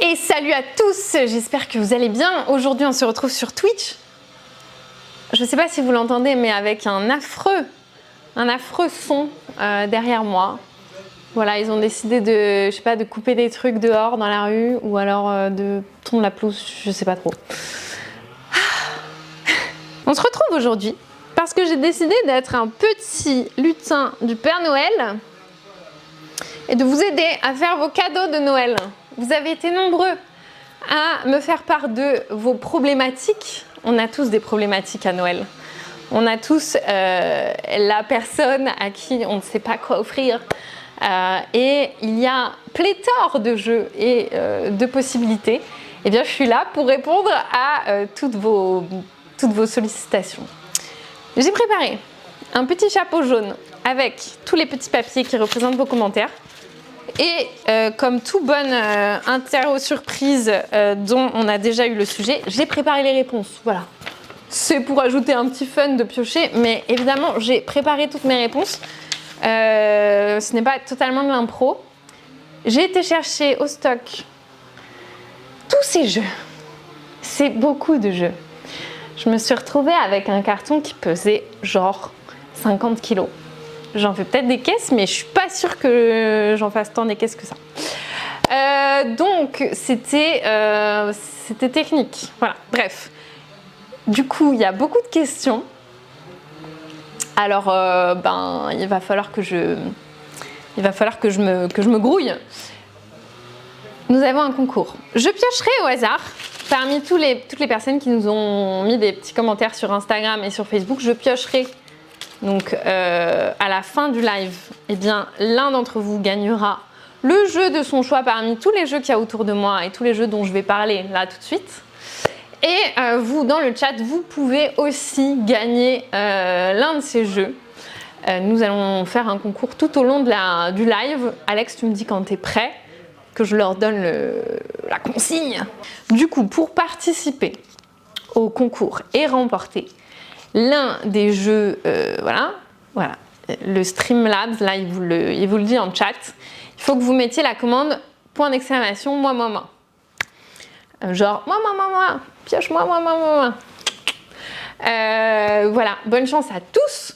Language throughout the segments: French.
Et salut à tous, j'espère que vous allez bien. Aujourd'hui on se retrouve sur Twitch. Je ne sais pas si vous l'entendez, mais avec un affreux son derrière moi. Voilà, ils ont décidé de, je sais pas, de couper des trucs dehors dans la rue ou alors de tondre la pelouse, je sais pas trop. On se retrouve aujourd'hui parce que j'ai décidé d'être un petit lutin du Père Noël et de vous aider à faire vos cadeaux de Noël. Vous avez été nombreux à me faire part de vos problématiques. On a tous des problématiques à Noël. On a tous la personne à qui on ne sait pas quoi offrir. Et il y a pléthore de jeux et de possibilités. Eh bien, je suis là pour répondre à toutes vos sollicitations. J'ai préparé un petit chapeau jaune avec tous les petits papiers qui représentent vos commentaires. Et comme tout bonne interro surprise dont on a déjà eu le sujet, j'ai préparé les réponses. Voilà. C'est pour ajouter un petit fun de piocher, mais évidemment, j'ai préparé toutes mes réponses. Ce n'est pas totalement de l'impro. J'ai été chercher au stock tous ces jeux. C'est beaucoup de jeux. Je me suis retrouvée avec un carton qui pesait genre 50 kilos. J'en fais peut-être des caisses, mais je suis pas sûre que j'en fasse tant des caisses que ça. Donc, c'était technique. Voilà, bref. Du coup, il y a beaucoup de questions. Alors, il va falloir que je me grouille. Nous avons un concours. Je piocherai au hasard. Parmi toutes les personnes qui nous ont mis des petits commentaires sur Instagram et sur Facebook, je piocherai. Donc, à la fin du live, eh bien, l'un d'entre vous gagnera le jeu de son choix parmi tous les jeux qu'il y a autour de moi et tous les jeux dont je vais parler là tout de suite. Et vous, dans le chat, vous pouvez aussi gagner l'un de ces jeux. Nous allons faire un concours tout au long du live. Alex, tu me dis quand tu es prêt, que je leur donne la consigne. Du coup, pour participer au concours et remporter l'un des jeux, voilà, le Streamlabs, là, il vous le dit en chat. Il faut que vous mettiez la commande point d'exclamation moi. Genre moi, pioche-moi, moi. Voilà, bonne chance à tous.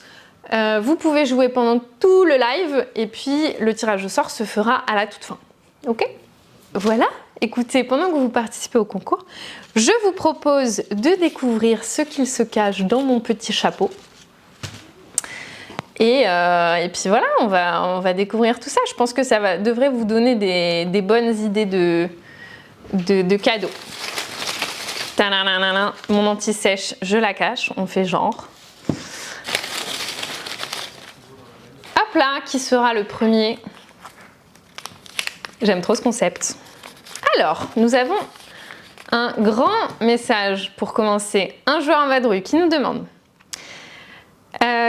Vous pouvez jouer pendant tout le live et puis le tirage au sort se fera à la toute fin. Ok ? Voilà. Écoutez, pendant que vous participez au concours, je vous propose de découvrir ce qu'il se cache dans mon petit chapeau. Et puis voilà, on va découvrir tout ça. Je pense que ça devrait vous donner des bonnes idées de cadeaux. Tadadadada. Mon anti-sèche, je la cache, on fait genre. Hop là, qui sera le premier ? J'aime trop ce concept. Alors, nous avons un grand message pour commencer. Un joueur en vadrouille qui nous demande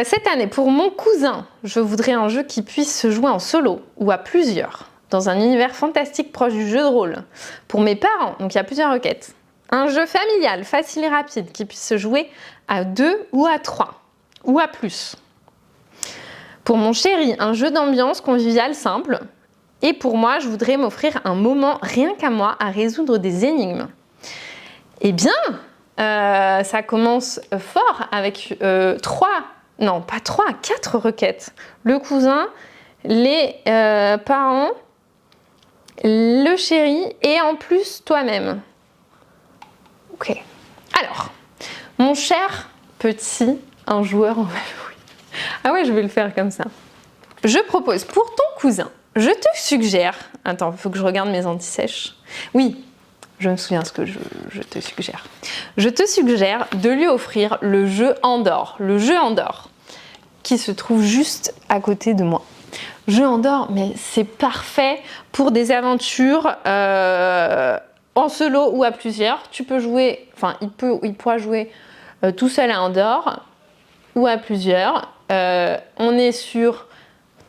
cette année, pour mon cousin, je voudrais un jeu qui puisse se jouer en solo ou à plusieurs, dans un univers fantastique proche du jeu de rôle. Pour mes parents, donc il y a plusieurs requêtes. Un jeu familial, facile et rapide, qui puisse se jouer à 2 ou à 3, ou à plus. Pour mon chéri, un jeu d'ambiance convivial simple. Et pour moi, je voudrais m'offrir un moment rien qu'à moi à résoudre des énigmes. Eh bien, ça commence fort avec 4 requêtes. Le cousin, les parents, le chéri et en plus toi-même. Ok. Alors, mon cher petit, un joueur en vadrouille. Ah ouais, je vais le faire comme ça. Je propose pour ton cousin, je te suggère... Attends, il faut que je regarde mes anti-sèches. Oui, je me souviens ce que je te suggère. Je te suggère de lui offrir le jeu Andorre. Le jeu Andorre, qui se trouve juste à côté de moi. Jeu Andorre, mais c'est parfait pour des aventures en solo ou à plusieurs. Tu peux jouer... Enfin, il pourra jouer tout seul à Andorre ou à plusieurs. On est sur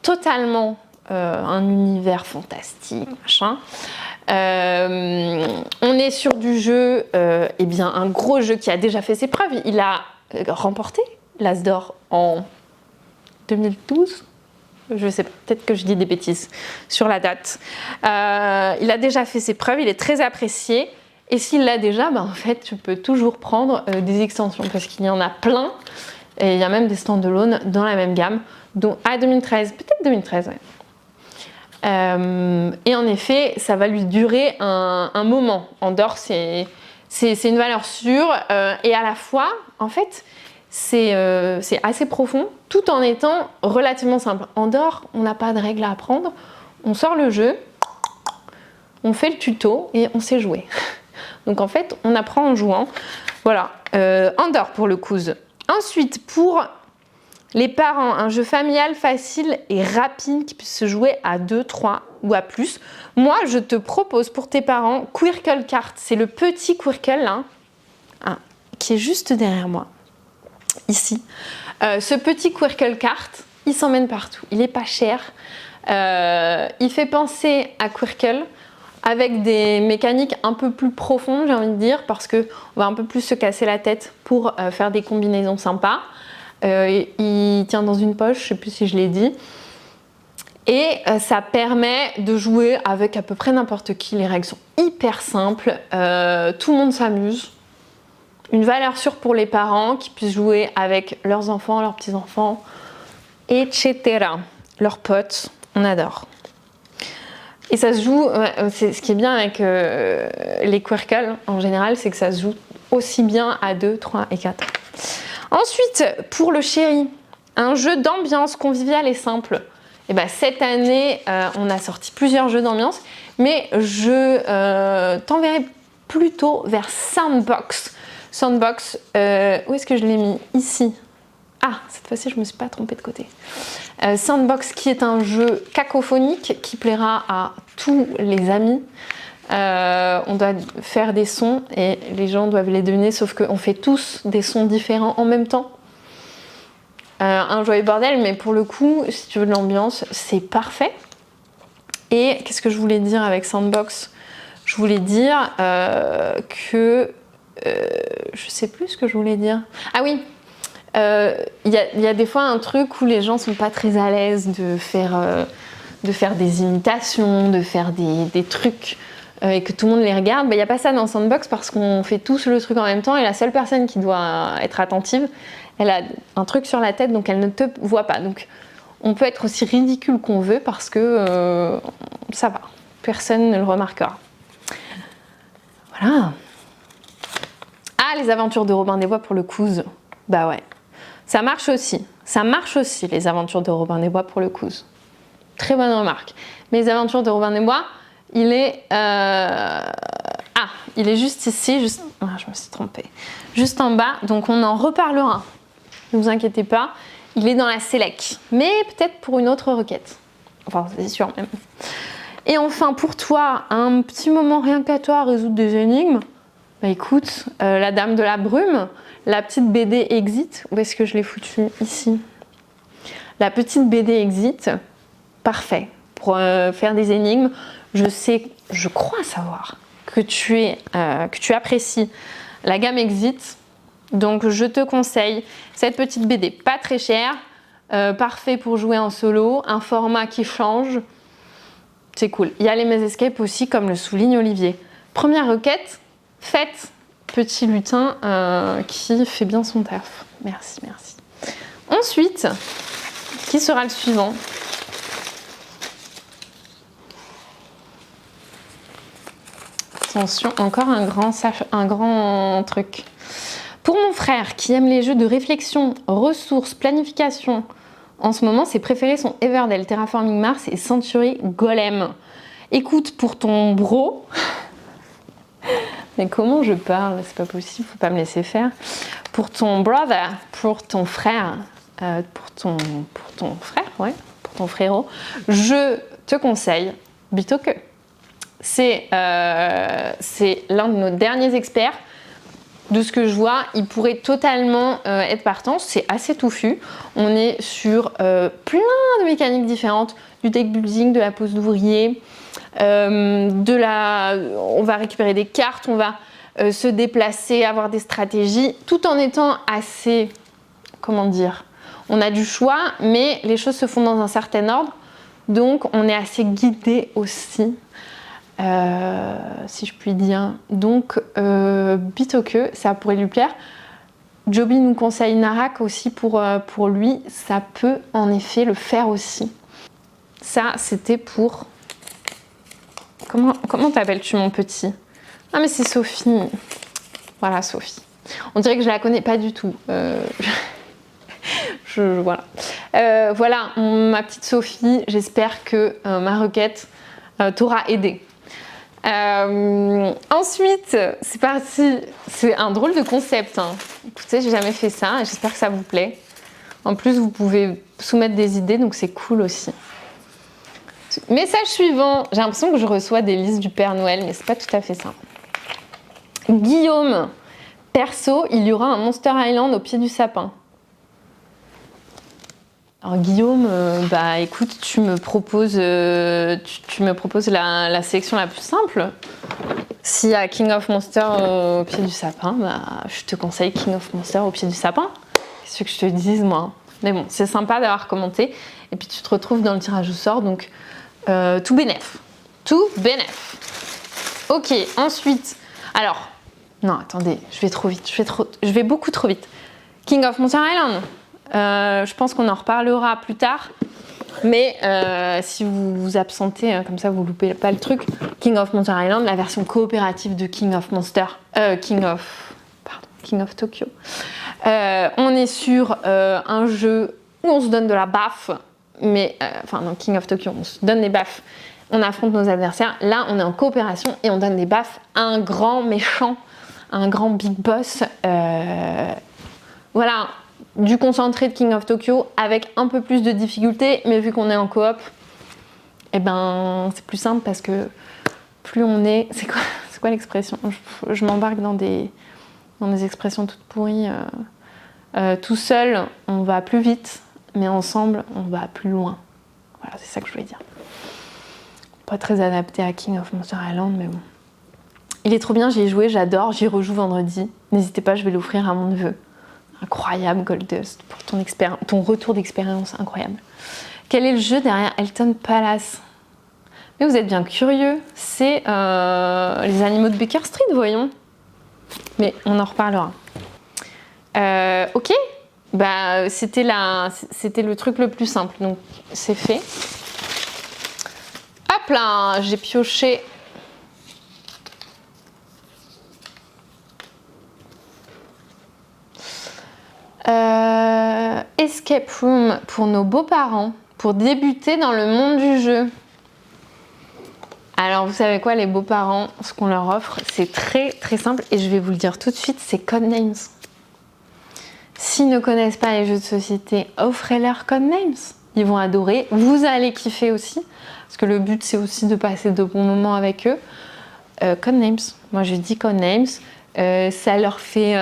totalement un univers fantastique, machin. On est sur du jeu, un gros jeu qui a déjà fait ses preuves. Il a remporté l'As d'or en 2012, Je sais pas, peut-être que je dis des bêtises sur la date. Il a déjà fait ses preuves, il est très apprécié. Et s'il l'a déjà, en fait, tu peux toujours prendre des extensions parce qu'il y en a plein. Et il y a même des stand-alone dans la même gamme. Donc, 2013, peut-être 2013, ouais. Et en effet, ça va lui durer un moment. Andorre, c'est une valeur sûre. Et à la fois, en fait, c'est assez profond, tout en étant relativement simple. Andorre, on n'a pas de règles à apprendre. On sort le jeu, on fait le tuto et on sait jouer. Donc en fait, on apprend en jouant. Voilà, Andorre pour le quiz. Ensuite, pour les parents, un jeu familial facile et rapide qui puisse se jouer à 2, 3 ou à plus. Moi, je te propose pour tes parents Quirkle Cart. C'est le petit Quirkle là, qui est juste derrière moi, ici. Ce petit Quirkle Cart, il s'emmène partout. Il n'est pas cher. Il fait penser à Quirkle, avec des mécaniques un peu plus profondes, j'ai envie de dire, parce qu'on va un peu plus se casser la tête pour faire des combinaisons sympas. Il tient dans une poche, je ne sais plus si je l'ai dit. Et ça permet de jouer avec à peu près n'importe qui. Les règles sont hyper simples, tout le monde s'amuse. Une valeur sûre pour les parents qui puissent jouer avec leurs enfants, leurs petits-enfants, etc. Leurs potes, on adore. Et ça se joue, ce qui est bien avec les Quirkle en général, c'est que ça se joue aussi bien à 2, 3 et 4. Ensuite, pour le chéri, un jeu d'ambiance convivial et simple. Et cette année, on a sorti plusieurs jeux d'ambiance, mais je t'enverrai plutôt vers Sandbox. Sandbox, où est-ce que je l'ai mis? Ici. Ah, cette fois-ci, je ne me suis pas trompée de côté. Sandbox, qui est un jeu cacophonique qui plaira à tous les amis. On doit faire des sons et les gens doivent les deviner, sauf qu'on fait tous des sons différents en même temps. Un joyeux bordel, mais pour le coup, si tu veux de l'ambiance, c'est parfait. Et qu'est-ce que je voulais dire avec Sandbox? Je voulais dire que... je sais plus ce que je voulais dire. Ah oui, il y a des fois un truc où les gens sont pas très à l'aise de faire des imitations, de faire des trucs et que tout le monde les regarde. Il n'y a pas ça dans Sandbox parce qu'on fait tous le truc en même temps et la seule personne qui doit être attentive, elle a un truc sur la tête donc elle ne te voit pas. Donc on peut être aussi ridicule qu'on veut parce que ça va, personne ne le remarquera. Voilà. Ah, les aventures de Robin des Bois pour le quiz. Bah ouais. Ça marche aussi, les aventures de Robin des Bois pour le quiz. Très bonne remarque. Mais les aventures de Robin des Bois, il est juste ici, je me suis trompée. Juste en bas, donc on en reparlera. Ne vous inquiétez pas, il est dans la Select, mais peut-être pour une autre requête. Enfin, c'est sûr même. Et enfin, pour toi, un petit moment rien qu'à toi à résoudre des énigmes. Écoute, la Dame de la Brume, la petite BD Exit, où est-ce que je l'ai foutu? Ici. La petite BD Exit, parfait. Pour faire des énigmes, je crois savoir que tu apprécies la gamme Exit. Donc je te conseille cette petite BD, pas très chère, parfait pour jouer en solo, un format qui change. C'est cool. Il y a les Maze Escape aussi, comme le souligne Olivier. Première requête, faite. Petit lutin qui fait bien son taf. Merci, merci. Ensuite, qui sera le suivant? Attention, encore un grand truc. Pour mon frère qui aime les jeux de réflexion, ressources, planification, en ce moment, ses préférés sont Everdell, Terraforming Mars et Century Golem. Écoute, pour ton bro... Mais comment je parle? C'est pas possible, faut pas me laisser faire. Pour ton brother, pour ton frère, pour ton frérot, je te conseille Bitoku. C'est l'un de nos derniers experts. De ce que je vois, il pourrait totalement être partant. C'est assez touffu. On est sur plein de mécaniques différentes, du deck building, de la pose d'ouvrier, on va récupérer des cartes, on va se déplacer, avoir des stratégies, tout en étant assez, comment dire, On a du choix, mais les choses se font dans un certain ordre. Donc, on est assez guidé aussi, si je puis dire. Donc, Bitoke, ça pourrait lui plaire. Joby nous conseille Narak aussi pour lui. Ça peut en effet le faire aussi. Ça, c'était pour... Comment t'appelles-tu, mon petit? Ah, mais c'est Sophie. Voilà, Sophie. On dirait que je la connais pas du tout. Voilà. Voilà, ma petite Sophie. J'espère que ma requête t'aura aidé. Ensuite, c'est parti. C'est un drôle de concept. Hein. Écoutez, j'ai jamais fait ça. J'espère que ça vous plaît. En plus, vous pouvez soumettre des idées, donc c'est cool aussi. Message suivant. J'ai l'impression que je reçois des listes du Père Noël, mais c'est pas tout à fait ça. Guillaume, perso, il y aura un Monster Island au pied du sapin. Alors Guillaume, bah écoute, tu me proposes la sélection la plus simple. S'il y a King of Monster au pied du sapin, bah je te conseille King of Monster au pied du sapin. Qu'est-ce que je te dise moi? Mais bon, c'est sympa d'avoir commenté. Et puis tu te retrouves dans le tirage au sort, donc tout bénef. Tout bénef. Ok, ensuite, alors, non attendez, je vais trop vite, je vais beaucoup trop vite. King of Monster Island. Je pense qu'on en reparlera plus tard, mais si vous vous absentez comme ça, vous loupez pas le truc. King of Monster Island, la version coopérative de King of Tokyo. On est sur un jeu où on se donne de la baffe, mais enfin dans King of Tokyo, on se donne des baffes, on affronte nos adversaires. Là, on est en coopération et on donne des baffes à un grand méchant, un grand big boss. Voilà. Du concentré de King of Tokyo avec un peu plus de difficulté, mais vu qu'on est en coop, eh ben c'est plus simple parce que plus on est... C'est quoi l'expression? Je m'embarque dans des expressions toutes pourries. Tout seul, on va plus vite, mais ensemble, on va plus loin. Voilà, c'est ça que je voulais dire. Pas très adapté à King of Monster Island, mais bon. Il est trop bien, j'y ai joué, j'adore, j'y rejoue vendredi. N'hésitez pas, je vais l'offrir à mon neveu. Incroyable Goldust pour ton retour d'expérience incroyable. Quel est le jeu derrière Elton Palace? Mais vous êtes bien curieux, c'est les animaux de Baker Street, voyons. Mais on en reparlera. Ok, bah c'était le truc le plus simple, donc c'est fait. Hop là, j'ai pioché. Escape Room pour nos beaux-parents, pour débuter dans le monde du jeu. Alors vous savez quoi, les beaux-parents, ce qu'on leur offre, c'est très très simple et je vais vous le dire tout de suite, c'est Codenames. S'ils ne connaissent pas les jeux de société, offrez-leur Codenames. Ils vont adorer, vous allez kiffer aussi, parce que le but c'est aussi de passer de bons moments avec eux. Codenames, moi je dis Codenames, ça leur fait...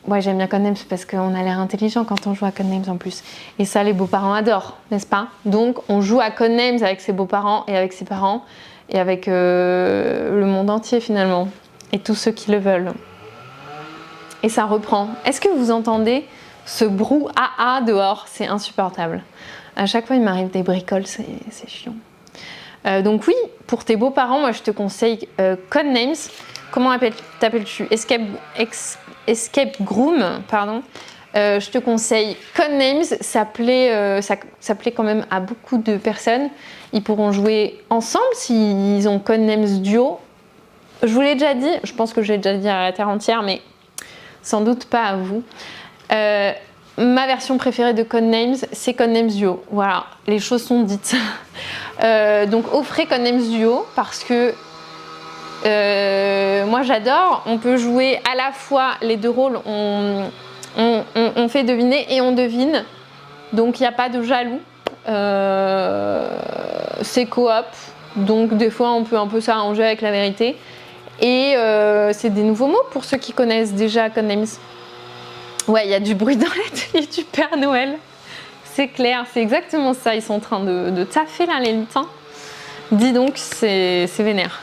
Ouais, j'aime bien Codenames parce qu'on a l'air intelligent quand on joue à Codenames en plus. Et ça, les beaux-parents adorent, n'est-ce pas? Donc, on joue à Codenames avec ses beaux-parents et avec ses parents et avec le monde entier finalement. Et tous ceux qui le veulent. Et ça reprend. Est-ce que vous entendez ce brouhaha dehors? C'est insupportable. À chaque fois, il m'arrive des bricoles, c'est chiant. Donc oui, pour tes beaux-parents, moi, je te conseille Codenames. Comment t'appelles-tu? Escape Room, pardon. Je te conseille Codenames, ça plaît quand même à beaucoup de personnes. Ils pourront jouer ensemble s'ils ont Codenames Duo. Je vous l'ai déjà dit, je pense que je l'ai déjà dit à la terre entière, mais sans doute pas à vous. Ma version préférée de Codenames, c'est Codenames Duo. Voilà, les choses sont dites. Donc offrez Codenames Duo parce que moi j'adore, on peut jouer à la fois les deux rôles, on fait deviner et on devine, donc il n'y a pas de jaloux, c'est coop, donc des fois on peut un peu s'arranger avec la vérité, et c'est des nouveaux mots pour ceux qui connaissent déjà Codenames. Ouais, il y a du bruit dans l'atelier du Père Noël, c'est clair, c'est exactement ça, ils sont en train de taffer là les lutins, dis donc c'est vénère.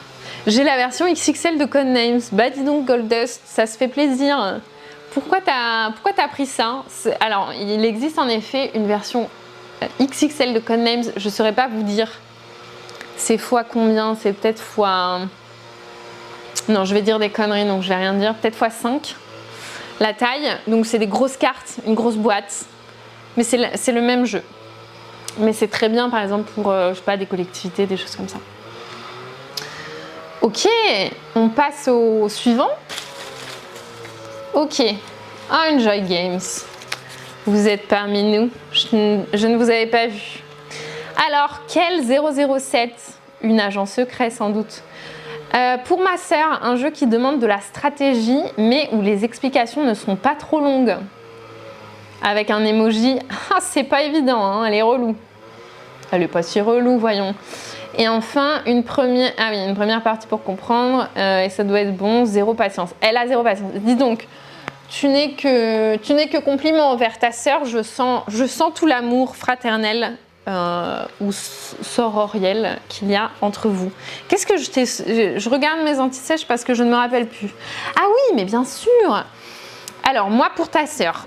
J'ai la version XXL de Codenames. Bah dis donc Goldust, ça se fait plaisir pourquoi t'as pris ça? Alors, il existe en effet une version XXL de Codenames. Je ne saurais pas vous dire c'est fois combien, c'est peut-être fois... Non, je vais dire des conneries, donc je vais rien dire. Peut-être fois 5 la taille. Donc c'est des grosses cartes, une grosse boîte. Mais c'est le même jeu. Mais c'est très bien, par exemple, pour, je sais pas, des collectivités, des choses comme ça. Ok, on passe au suivant. Ok, Enjoy Games. Vous êtes parmi nous. Je ne vous avais pas vu. Alors, quel 007? Une agent secret, sans doute. Pour ma sœur, un jeu qui demande de la stratégie, mais où les explications ne sont pas trop longues. Avec un emoji. Ah, c'est pas évident, hein, elle est relou. Elle est pas si relou, voyons. Et enfin, une première partie pour comprendre. Et ça doit être bon, 0 patience. Elle a 0 patience. Dis donc, tu n'es que compliment envers ta sœur. Je sens tout l'amour fraternel ou sororiel qu'il y a entre vous. Qu'est-ce que je regarde mes antisèches parce que je ne me rappelle plus. Ah oui, mais bien sûr. Alors, moi, pour ta sœur,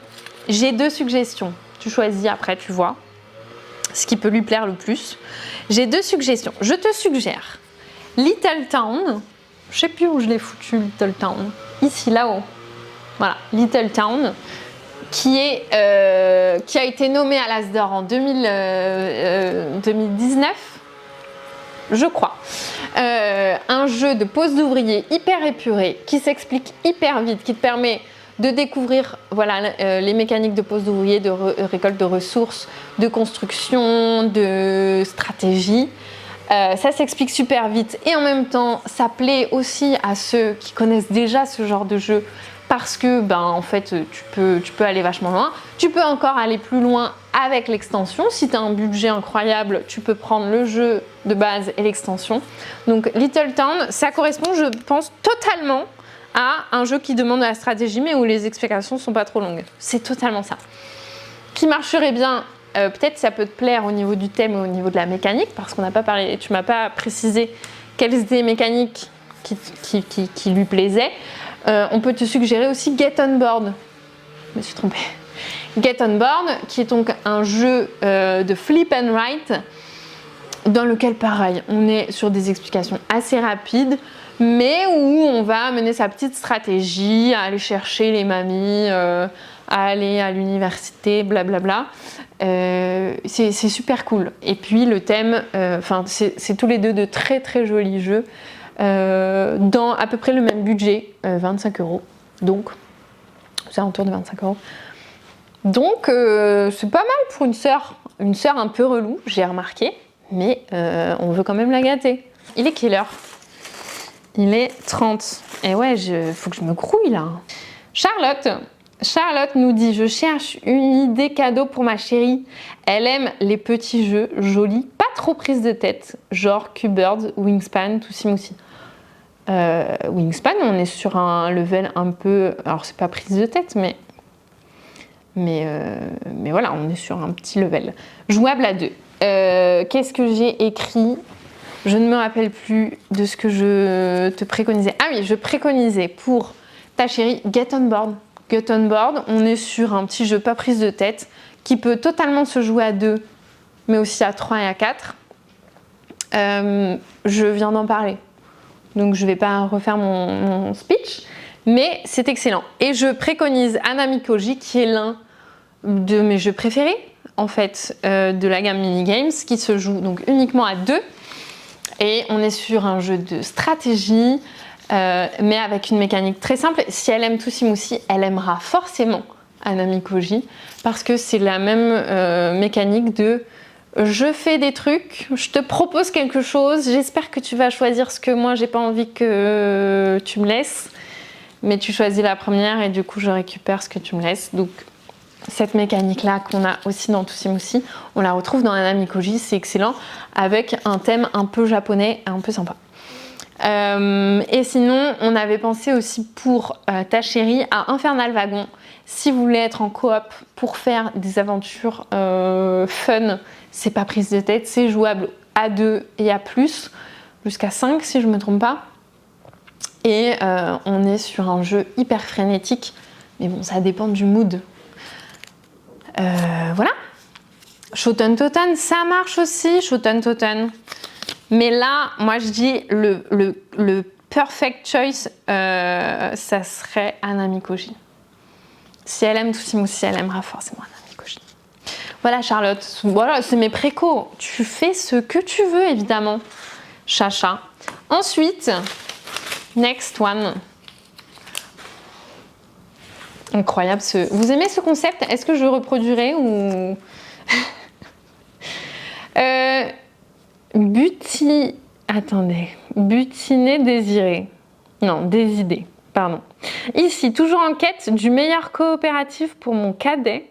j'ai 2 suggestions. Tu choisis après, tu vois, ce qui peut lui plaire le plus. J'ai 2 suggestions. Je te suggère Little Town. Je ne sais plus où je l'ai foutu, Little Town. Ici, là-haut. Voilà, Little Town, qui a été nommé à l'As d'Or en 2019, je crois. Un jeu de pose d'ouvrier hyper épuré, qui s'explique hyper vite, qui te permet de découvrir les mécaniques de pose d'ouvrier, de récolte de ressources, de construction, de stratégie. Ça s'explique super vite et en même temps, ça plaît aussi à ceux qui connaissent déjà ce genre de jeu parce que en fait, tu peux aller vachement loin. Tu peux encore aller plus loin avec l'extension. Si tu as un budget incroyable, tu peux prendre le jeu de base et l'extension. Donc Little Town, ça correspond, je pense, totalement à un jeu qui demande de la stratégie mais où les explications ne sont pas trop longues. C'est totalement ça. Qui marcherait bien, peut-être ça peut te plaire au niveau du thème et au niveau de la mécanique, parce qu'on n'a pas parlé, tu m'as pas précisé quelles étaient les mécaniques qui lui plaisaient. On peut te suggérer aussi Get On Board. Je me suis trompée. Get On Board, qui est donc un jeu de flip and write, dans lequel pareil, on est sur des explications assez rapides, mais où on va mener sa petite stratégie, à aller chercher les mamies, à aller à l'université, blablabla. C'est super cool. Et puis le thème, c'est tous les deux de très très jolis jeux, dans à peu près le même budget, 25 €. Donc, c'est autour de 25 €. Donc, c'est pas mal pour une sœur un peu relou, j'ai remarqué, mais on veut quand même la gâter. Il est quelle heure ? Il est 30. Et ouais, faut que je me grouille là. Charlotte nous dit: je cherche une idée cadeau pour ma chérie. Elle aime les petits jeux jolis, pas trop prise de tête, genre Q-Bird, Wingspan, Toussi Moussi. Wingspan, on est sur un level un peu... Alors, c'est pas prise de tête, mais voilà, on est sur un petit level. Jouable à 2. Qu'est-ce que j'ai écrit ? Je ne me rappelle plus de ce que je te préconisais. Ah oui, je préconisais pour ta chérie Get On Board. Get On Board, on est sur un petit jeu pas prise de tête qui peut totalement se jouer à 2, mais aussi à 3 et à 4. Je viens d'en parler, donc je ne vais pas refaire mon speech, mais c'est excellent. Et je préconise Hanami Koji, qui est l'un de mes jeux préférés, en fait, de la gamme Mini Games, qui se joue donc uniquement à 2. Et on est sur un jeu de stratégie, mais avec une mécanique très simple. Si elle aime Toussi Moussi, elle aimera forcément Hanami Koji, parce que c'est la même mécanique de je fais des trucs, je te propose quelque chose, j'espère que tu vas choisir ce que moi j'ai pas envie que tu me laisses, mais tu choisis la première et du coup je récupère ce que tu me laisses. Donc cette mécanique-là qu'on a aussi dans Toussi Moussi, on la retrouve dans Hanami Koji, c'est excellent, avec un thème un peu japonais, un peu sympa. Et sinon, on avait pensé aussi pour ta chérie à Infernal Wagon, si vous voulez être en coop pour faire des aventures fun, c'est pas prise de tête, c'est jouable à 2 et à plus, jusqu'à 5 si je me trompe pas. Et on est sur un jeu hyper frénétique, Mais bon, ça dépend du mood. Voilà. Shoten Toten, ça marche aussi, Shoten Toten. Mais là, moi je dis le perfect choice, ça serait Hanami Koji. Si elle aime Tussimoussi, elle aimera forcément Hanami Koji. Voilà Charlotte, voilà, c'est mes précos. Tu fais ce que tu veux évidemment, Chacha. Ensuite, next one. Incroyable Vous aimez ce concept? Est-ce que je reproduirai ou... Butiner désiré. Non, désidé, pardon. Ici, toujours en quête du meilleur coopératif pour mon cadet,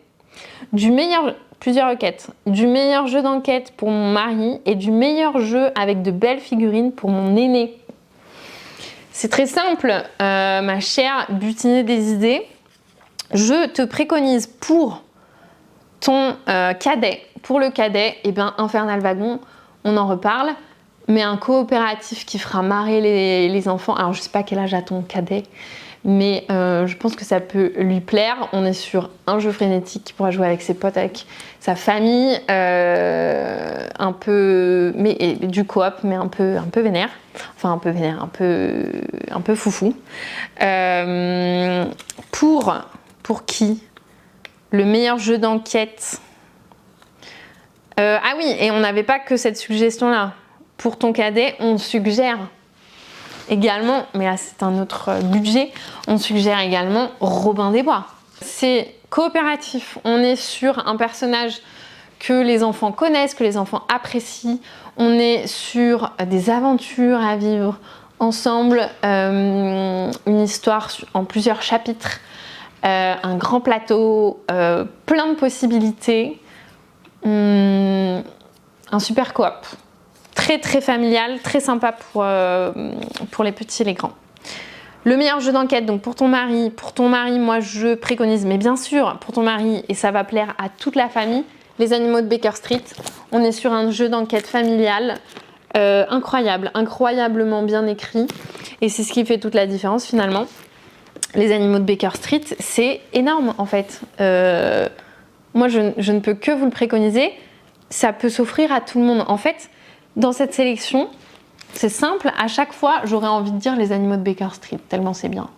plusieurs requêtes, du meilleur jeu d'enquête pour mon mari et du meilleur jeu avec de belles figurines pour mon aîné. C'est très simple, ma chère Butiner des idées. Je te préconise pour ton cadet, pour le cadet, et bien Infernal Wagon, on en reparle, mais un coopératif qui fera marrer les enfants. Alors je sais pas quel âge a ton cadet, mais je pense que ça peut lui plaire. On est sur un jeu frénétique qui pourra jouer avec ses potes, avec sa famille, un peu, mais du coop, mais un peu vénère. Enfin un peu vénère, un peu foufou. Pour qui? Le meilleur jeu d'enquête. Ah oui, et on n'avait pas que cette suggestion-là. Pour ton cadet, on suggère également, mais là c'est un autre budget, on suggère également Robin des Bois. C'est coopératif, on est sur un personnage que les enfants connaissent, que les enfants apprécient. On est sur des aventures à vivre ensemble, une histoire en plusieurs chapitres. Un grand plateau, plein de possibilités, un super coop, très très familial, très sympa pour les petits et les grands. Le meilleur jeu d'enquête, donc pour ton mari, moi je préconise, mais bien sûr pour ton mari, et ça va plaire à toute la famille, Les Animaux de Baker Street. On est sur un jeu d'enquête familial incroyable, incroyablement bien écrit, et c'est ce qui fait toute la différence finalement. Les Animaux de Baker Street, c'est énorme en fait. Moi, je ne peux que vous le préconiser. Ça peut s'offrir à tout le monde. En fait, dans cette sélection, c'est simple. À chaque fois, j'aurais envie de dire Les Animaux de Baker Street, tellement c'est bien.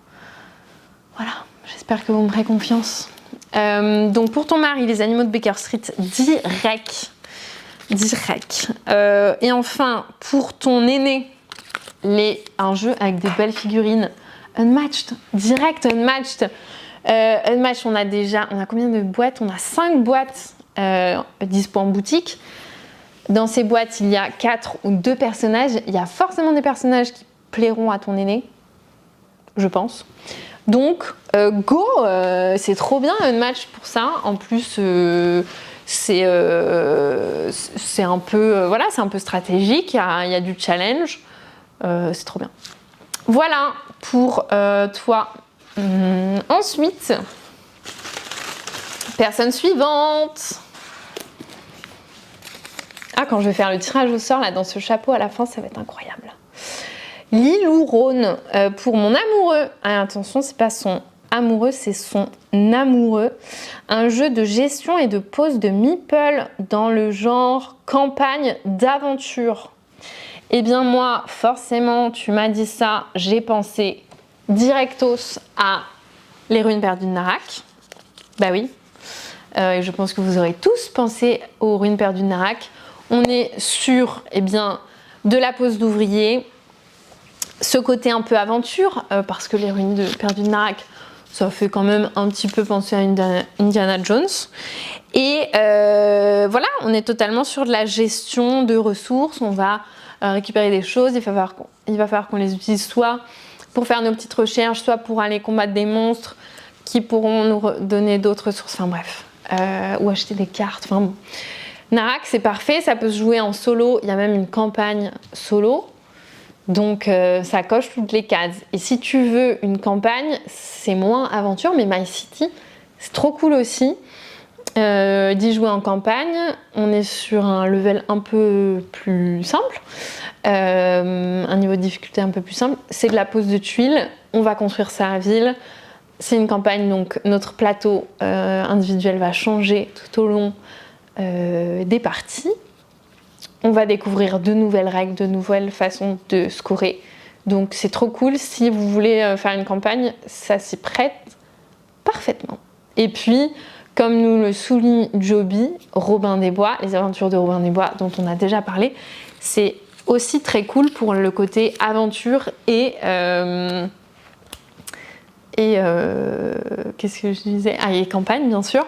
Voilà, j'espère que vous me ferez confiance. Donc pour ton mari, Les Animaux de Baker Street, direct. Et enfin, pour ton aîné, un jeu avec des belles figurines. Unmatched, direct Unmatched. Unmatched, on a combien de boîtes? On a 5 boîtes dispo en boutique. Dans ces boîtes, il y a 4 ou 2 personnages. Il y a forcément des personnages qui plairont à ton aîné, je pense. Donc, go, c'est trop bien Unmatched pour ça. En plus, c'est un peu, c'est un peu stratégique. Il y a du challenge. C'est trop bien. Voilà pour toi. Ensuite, personne suivante. Ah, quand je vais faire le tirage au sort là dans ce chapeau à la fin, ça va être incroyable. Lilou Rhône pour mon amoureux. Ah, attention, c'est pas son amoureux, c'est son amoureux. Un jeu de gestion et de pose de meeple dans le genre campagne d'aventure. Eh bien moi, forcément, tu m'as dit ça, j'ai pensé directos à Les Ruines perdues de Narak. Bah oui. Et je pense que vous aurez tous pensé aux Ruines perdues de Narak. On est sur, de la pose d'ouvrier, ce côté un peu aventure, parce que Les Ruines perdues de Narak, ça fait quand même un petit peu penser à Indiana Jones. Et voilà, on est totalement sur de la gestion de ressources. On va récupérer des choses, il va falloir qu'on les utilise soit pour faire nos petites recherches, soit pour aller combattre des monstres qui pourront nous donner d'autres ressources, enfin bref, ou acheter des cartes, enfin bon. Narak, c'est parfait, ça peut se jouer en solo, il y a même une campagne solo, donc ça coche toutes les cases. Et si tu veux une campagne, c'est moins aventure, mais My City, c'est trop cool aussi. D'y jouer en campagne, on est sur un level un peu plus simple, un niveau de difficulté un peu plus simple, c'est de la pose de tuiles, on va construire sa ville, C'est une campagne, donc notre plateau individuel va changer tout au long des parties. On va découvrir de nouvelles règles, de nouvelles façons de scorer. Donc c'est trop cool. Si vous voulez faire une campagne, ça s'y prête parfaitement. Et puis, comme nous le souligne Joby, Robin des Bois, les aventures de Robin des Bois dont on a déjà parlé, c'est aussi très cool pour le côté aventure et qu'est-ce que je disais? Ah, et campagne, bien sûr.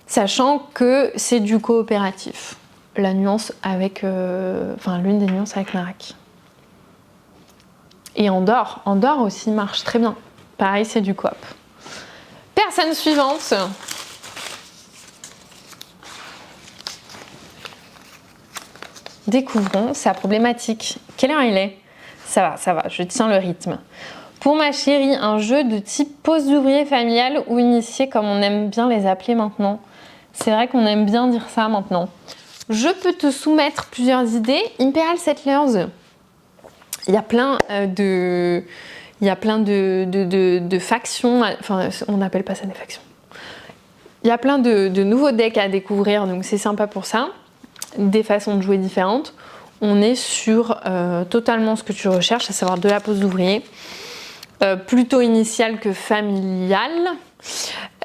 Sachant que c'est du coopératif. La nuance avec... l'une des nuances avec Narak. Et Andorre aussi marche très bien. Pareil, c'est du coop. Personne suivante. Découvrons sa problématique. Quelle heure il est? Ça va, je tiens le rythme. Pour ma chérie, un jeu de type pose d'ouvrier familial ou initié comme on aime bien les appeler maintenant. C'est vrai qu'on aime bien dire ça maintenant. Je peux te soumettre plusieurs idées. Imperial Settlers, il y a plein de factions, enfin on n'appelle pas ça des factions. Il y a plein de nouveaux decks à découvrir, donc c'est sympa pour ça. Des façons de jouer différentes. On est sur totalement ce que tu recherches, à savoir de la pose d'ouvrier, plutôt initiale que familiale.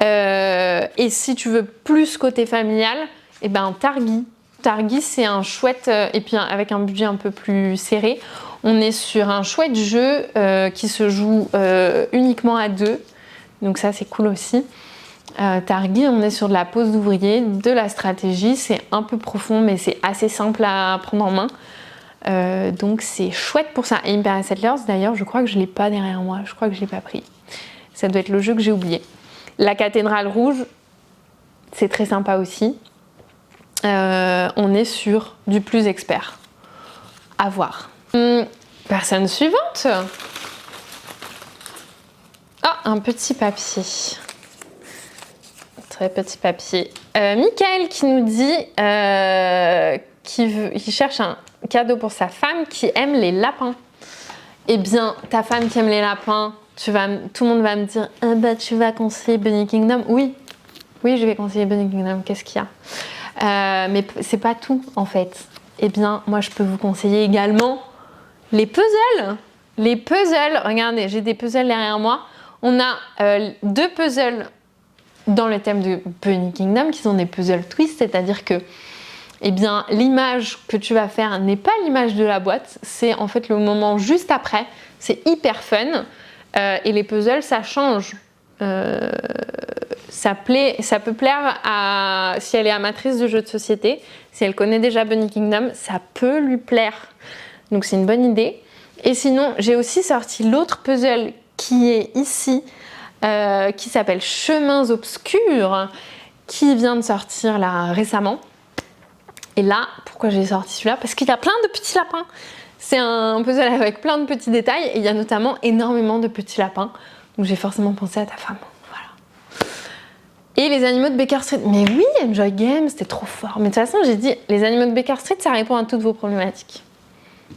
Et si tu veux plus côté familial, et ben Targi. Targi, c'est un chouette, et puis avec un budget un peu plus serré, on est sur un chouette jeu qui se joue uniquement à 2. Donc ça, c'est cool aussi. Targi, on est sur de la pose d'ouvrier, de la stratégie. C'est un peu profond, mais c'est assez simple à prendre en main. Donc c'est chouette pour ça. Et Imperial Settlers, d'ailleurs, je crois que je ne l'ai pas derrière moi. Je crois que je ne l'ai pas pris. Ça doit être le jeu que j'ai oublié. La cathédrale rouge, c'est très sympa aussi. On est sur du plus expert. À voir. Personne suivante. Ah, un petit papier. Très petit papier. Michael qui nous dit qu'il cherche un cadeau pour sa femme qui aime les lapins. Eh bien, ta femme qui aime les lapins, tout le monde va me dire ah bah, tu vas conseiller Bunny Kingdom. Oui, je vais conseiller Bunny Kingdom. Qu'est-ce qu'il y a? Mais c'est pas tout en fait. Eh bien, moi je peux vous conseiller également les puzzles. Les puzzles, regardez, j'ai des puzzles derrière moi. On a 2 puzzles dans le thème de Bunny Kingdom qui sont des puzzles twist, c'est-à-dire que eh bien, l'image que tu vas faire n'est pas l'image de la boîte, c'est en fait le moment juste après. C'est hyper fun et les puzzles, ça change. Ça peut plaire à si elle est amatrice de jeux de société, si elle connaît déjà Bunny Kingdom, ça peut lui plaire. Donc c'est une bonne idée. Et sinon, j'ai aussi sorti l'autre puzzle qui est ici, qui s'appelle Chemins obscurs, qui vient de sortir là récemment. Et là, pourquoi j'ai sorti celui-là? Parce qu'il y a plein de petits lapins. C'est un puzzle avec plein de petits détails et il y a notamment énormément de petits lapins. Donc j'ai forcément pensé à ta femme. Voilà. Et les animaux de Baker Street. Mais oui, Enjoy Games, c'était trop fort. Mais de toute façon, j'ai dit, les animaux de Baker Street, ça répond à toutes vos problématiques.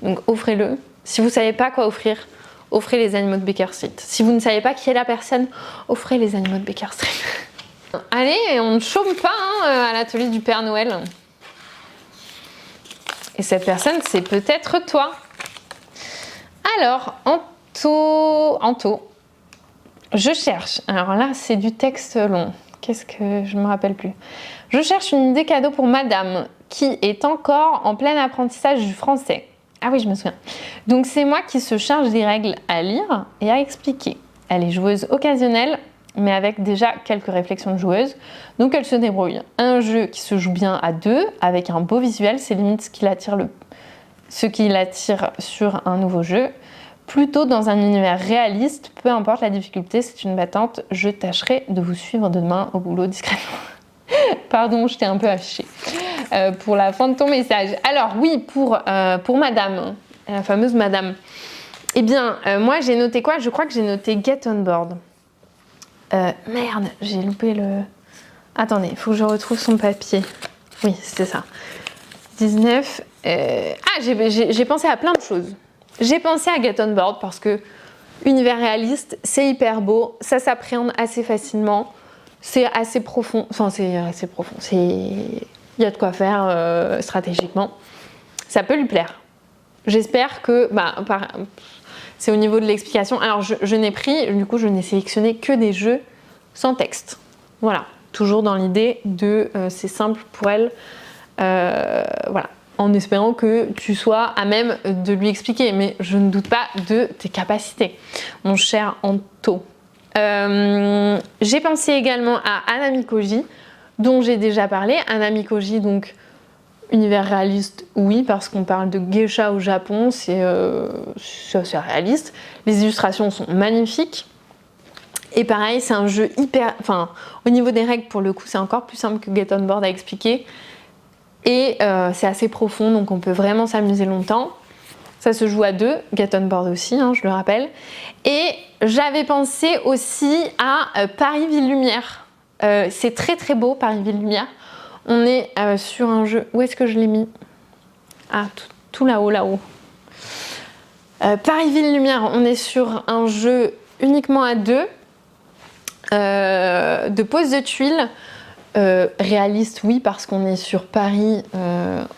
Donc offrez-le. Si vous ne savez pas quoi offrir, offrez les animaux de Baker Street. Si vous ne savez pas qui est la personne, offrez les animaux de Baker Street. Allez, on ne chôme pas à l'atelier du Père Noël. Et cette personne, c'est peut-être toi. Alors, Anto, je cherche. Alors là, c'est du texte long. Qu'est-ce que je ne me rappelle plus. Je cherche une idée cadeau pour madame qui est encore en plein apprentissage du français. Ah oui, je me souviens. Donc c'est moi qui se charge des règles à lire et à expliquer. Elle est joueuse occasionnelle, mais avec déjà quelques réflexions de joueuse. Donc elle se débrouille. Un jeu qui se joue bien à 2, avec un beau visuel, c'est limite ce qui l'attire sur un nouveau jeu. Plutôt dans un univers réaliste, peu importe la difficulté, c'est une battante. Je tâcherai de vous suivre demain au boulot discrètement. Pardon, je t'ai un peu affiché pour la fin de ton message. Alors oui, pour madame, la fameuse madame. Eh bien, moi j'ai noté quoi? Je crois que j'ai noté Get on Board. Merde, j'ai loupé le... Attendez, il faut que je retrouve son papier. Oui, c'est ça. 19... j'ai pensé à plein de choses. J'ai pensé à Get on Board parce que Univers réaliste, c'est hyper beau, ça s'appréhende assez facilement, c'est assez profond, enfin c'est assez profond, il y a de quoi faire stratégiquement. Ça peut lui plaire. J'espère que, c'est au niveau de l'explication. Alors je n'ai pris, du coup je n'ai sélectionné que des jeux sans texte. Voilà, toujours dans l'idée de c'est simple pour elle, voilà. En espérant que tu sois à même de lui expliquer, mais je ne doute pas de tes capacités, mon cher Anto. J'ai pensé également à Hanami Koji, dont j'ai déjà parlé. Hanami Koji, donc univers réaliste, oui, parce qu'on parle de geisha au Japon, c'est assez réaliste. Les illustrations sont magnifiques. Et pareil, c'est un jeu hyper... Enfin, au niveau des règles, pour le coup, c'est encore plus simple que Get On Board à expliquer. Et c'est assez profond, donc on peut vraiment s'amuser longtemps. Ça se joue à 2, Get On Board aussi, hein, je le rappelle. Et j'avais pensé aussi à Paris Ville Lumière. C'est très très beau, Paris Ville Lumière. On est sur un jeu... Où est-ce que je l'ai mis? Ah, tout là-haut, là-haut. Paris Ville Lumière, on est sur un jeu uniquement à 2, de pose de tuiles. Réaliste, oui, parce qu'on est sur Paris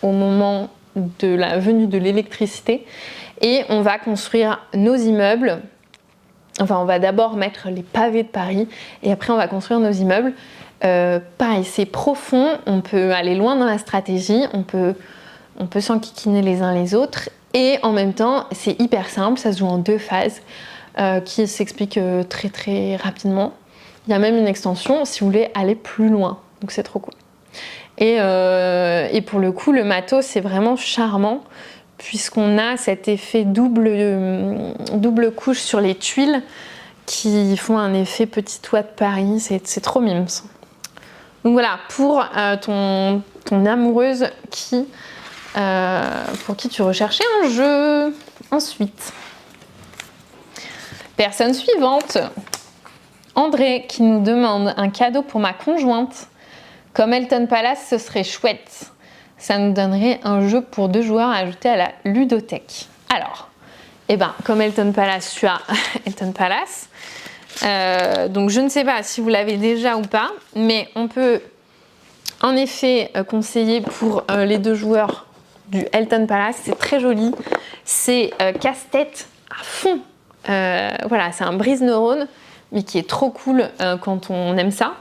au moment de la venue de l'électricité et on va construire nos immeubles. Enfin, on va d'abord mettre les pavés de Paris et après on va construire nos immeubles. Pareil, c'est profond, on peut aller loin dans la stratégie, on peut s'enquiquiner les uns les autres et en même temps c'est hyper simple, ça se joue en 2 phases qui s'expliquent très très rapidement. Il y a même une extension si vous voulez aller plus loin. Donc c'est trop cool. Et pour le coup, le matos, c'est vraiment charmant puisqu'on a cet effet double couche sur les tuiles qui font un effet petit toit de Paris. C'est trop mimes. Donc voilà, pour ton amoureuse pour qui tu recherchais un jeu. Ensuite, personne suivante. André qui nous demande un cadeau pour ma conjointe. Comme Elton Palace, ce serait chouette. Ça nous donnerait un jeu pour 2 joueurs à ajouter à la ludothèque. Alors, comme Elton Palace, tu as Elton Palace. Donc je ne sais pas si vous l'avez déjà ou pas, mais on peut en effet conseiller pour les 2 joueurs du Elton Palace. C'est très joli. C'est casse-tête à fond. Voilà, c'est un brise-neurone, mais qui est trop cool quand on aime ça.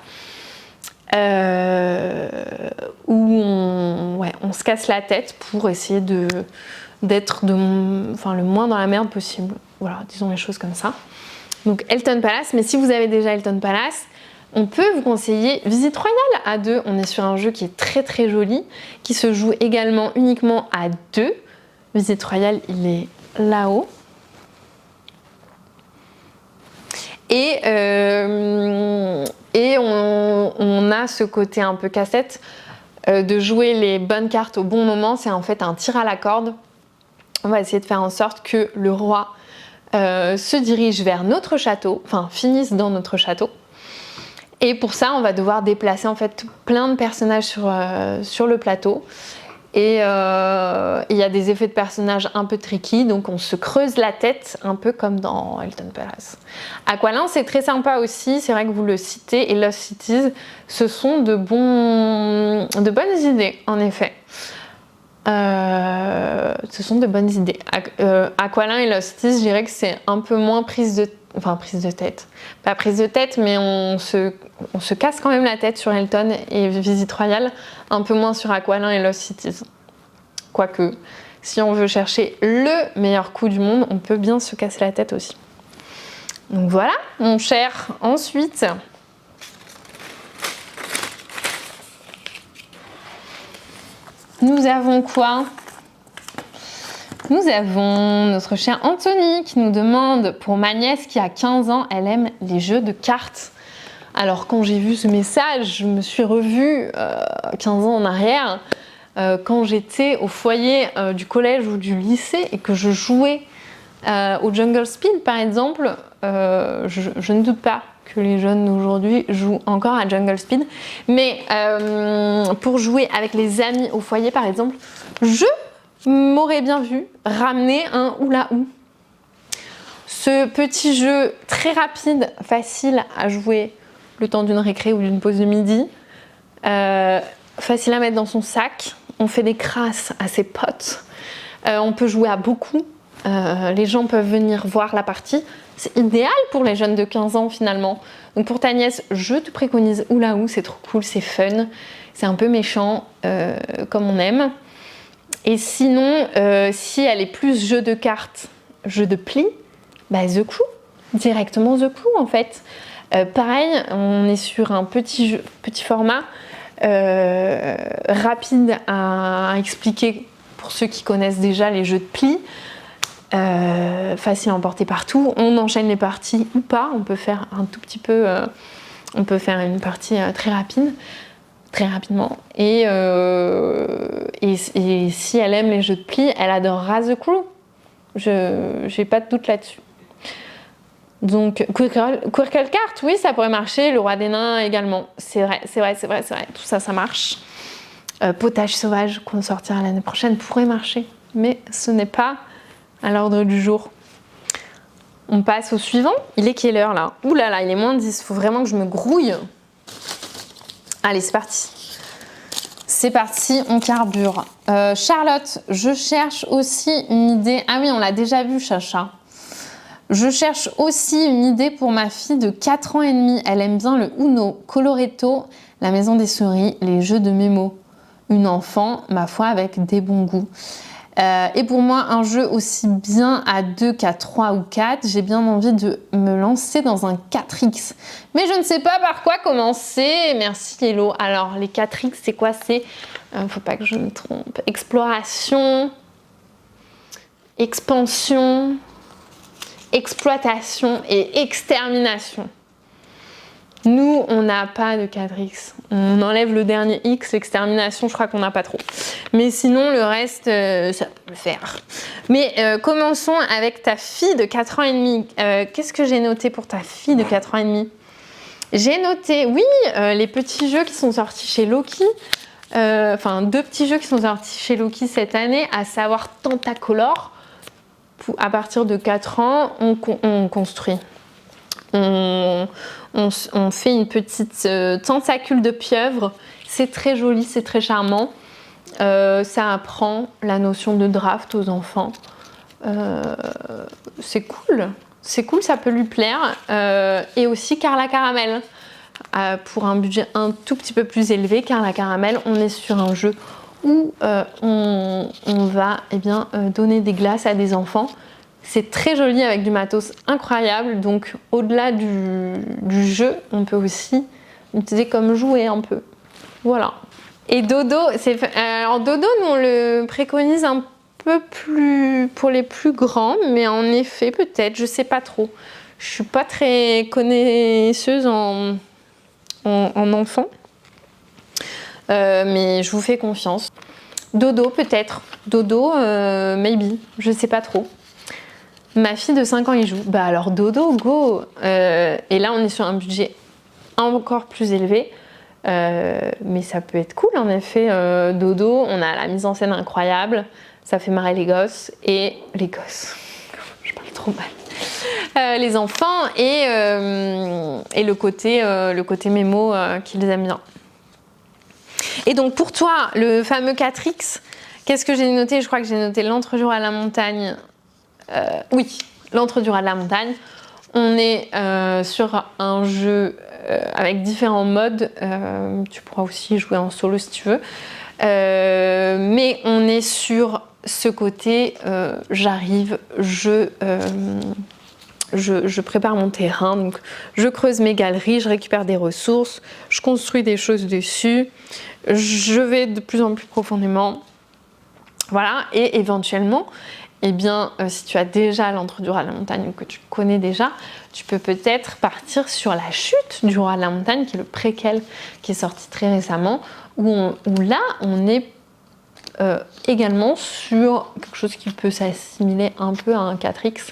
Où on se casse la tête pour essayer d'être le moins dans la merde possible. Voilà, disons les choses comme ça. Donc Elton Palace, mais si vous avez déjà Elton Palace, on peut vous conseiller Visite Royale à 2. On est sur un jeu qui est très très joli, qui se joue également uniquement à 2. Visite Royale, il est là-haut. Et on a ce côté un peu cassette de jouer les bonnes cartes au bon moment. C'est en fait un tir à la corde. On va essayer de faire en sorte que le roi se dirige vers notre château, enfin finisse dans notre château. Et pour ça, on va devoir déplacer en fait plein de personnages sur le plateau. Et il y a des effets de personnages un peu tricky, donc on se creuse la tête, un peu comme dans Elton Palace. Aqualand, c'est très sympa aussi, c'est vrai que vous le citez, et Lost Cities, ce sont de bonnes idées, en effet. Ce sont de bonnes idées. Aqualand et Lost Cities, je dirais que c'est un peu moins prise de tête. Pas prise de tête, mais on se casse quand même la tête sur Elton et Visite Royale, un peu moins sur Aqualand et Lost Cities. Quoique, si on veut chercher le meilleur coup du monde, on peut bien se casser la tête aussi. Donc voilà, mon cher. Ensuite, nous avons quoi ? Nous avons notre cher Anthony qui nous demande, pour ma nièce qui a 15 ans, elle aime les jeux de cartes. Alors quand j'ai vu ce message, je me suis revue 15 ans en arrière, quand j'étais au foyer du collège ou du lycée et que je jouais au Jungle Speed par exemple. Je ne doute pas que les jeunes d'aujourd'hui jouent encore à Jungle Speed, mais pour jouer avec les amis au foyer par exemple, je m'aurais bien vu ramener un Oula Ou. Ce petit jeu très rapide, facile à jouer le temps d'une récré ou d'une pause de midi. Facile à mettre dans son sac. On fait des crasses à ses potes. On peut jouer à beaucoup. Les gens peuvent venir voir la partie. C'est idéal pour les jeunes de 15 ans finalement. Donc pour ta nièce, je te préconise Oula Ou, c'est trop cool, c'est fun. C'est un peu méchant, comme on aime. Et sinon, si elle est plus jeu de cartes, jeu de pli, bah The Crew, directement The Crew en fait. Pareil, on est sur un petit format rapide à expliquer pour ceux qui connaissent déjà les jeux de pli. Facile à emporter partout. On enchaîne les parties ou pas. On peut faire un tout petit peu. On peut faire une partie très rapide. Très rapidement. Et si elle aime les jeux de pli, elle adorera The Crew. J'ai pas de doute là-dessus. Donc, Quirkle Cart, oui, ça pourrait marcher. Le Roi des Nains également. C'est vrai. Tout ça, ça marche. Potage sauvage, qu'on sortira l'année prochaine, pourrait marcher. Mais ce n'est pas à l'ordre du jour. On passe au suivant. Il est quelle heure là? Ouh là là, il est moins 10. Il faut vraiment que je me grouille. Allez, c'est parti. C'est parti, on carbure. Charlotte, je cherche aussi une idée. Ah oui, on l'a déjà vu, Chacha. Je cherche aussi une idée pour ma fille de 4 ans et demi. Elle aime bien le Uno, Coloretto, la maison des souris, les jeux de mémo. Une enfant, ma foi, avec des bons goûts. Et pour moi, un jeu aussi bien à 2 qu'à 3 ou 4, j'ai bien envie de me lancer dans un 4X. Mais je ne sais pas par quoi commencer. Merci Hello. Alors, les 4X, c'est quoi? C'est, faut pas que je me trompe, exploration, expansion, exploitation et extermination. Nous, on n'a pas de 4X. On enlève le dernier X, l'extermination, je crois qu'on n'a pas trop. Mais sinon, le reste, ça peut le faire. Mais commençons avec ta fille de 4 ans et demi. Qu'est-ce que j'ai noté pour ta fille de 4 ans et demi? J'ai noté, oui, les petits jeux qui sont sortis chez Loki. Enfin, 2 petits jeux qui sont sortis chez Loki cette année, à savoir Tentacolor. À partir de 4 ans, on construit. On fait une petite tentacule de pieuvre. C'est très joli, c'est très charmant. Ça apprend la notion de draft aux enfants. C'est cool. C'est cool, ça peut lui plaire. Et aussi Carla Caramel. Pour un budget un tout petit peu plus élevé, Carla Caramel, on est sur un jeu où on va donner des glaces à des enfants. C'est très joli avec du matos incroyable. Donc au-delà du jeu, on peut aussi l'utiliser comme jouet un peu. Voilà. Et Dodo, alors Dodo, nous on le préconise un peu plus pour les plus grands, mais en effet peut-être, je sais pas trop. Je suis pas très connaisseuse en enfant, mais je vous fais confiance. Dodo peut-être, Dodo maybe, je sais pas trop. Ma fille de 5 ans y joue. Bah alors Dodo, go. Et là on est sur un budget encore plus élevé. Mais ça peut être cool en effet. Dodo, on a la mise en scène incroyable. Ça fait marrer les gosses. Et les gosses. Je parle trop mal. Les enfants et le côté mémo qu'ils aiment bien. Et donc pour toi, le fameux 4X, qu'est-ce que j'ai noté? Je crois que j'ai noté l'entre-jour à la montagne. Oui, l'entre-jour à la montagne. On est sur un jeu avec différents modes. Tu pourras aussi jouer en solo si tu veux. Mais on est sur ce côté j'arrive, je prépare mon terrain, donc je creuse mes galeries, je récupère des ressources, je construis des choses dessus, je vais de plus en plus profondément. Voilà, et éventuellement, si tu as déjà l'entre du roi de la montagne ou que tu connais déjà, tu peux peut-être partir sur la chute du roi de la montagne, qui est le préquel qui est sorti très récemment, où là, on est également sur quelque chose qui peut s'assimiler un peu à un 4X,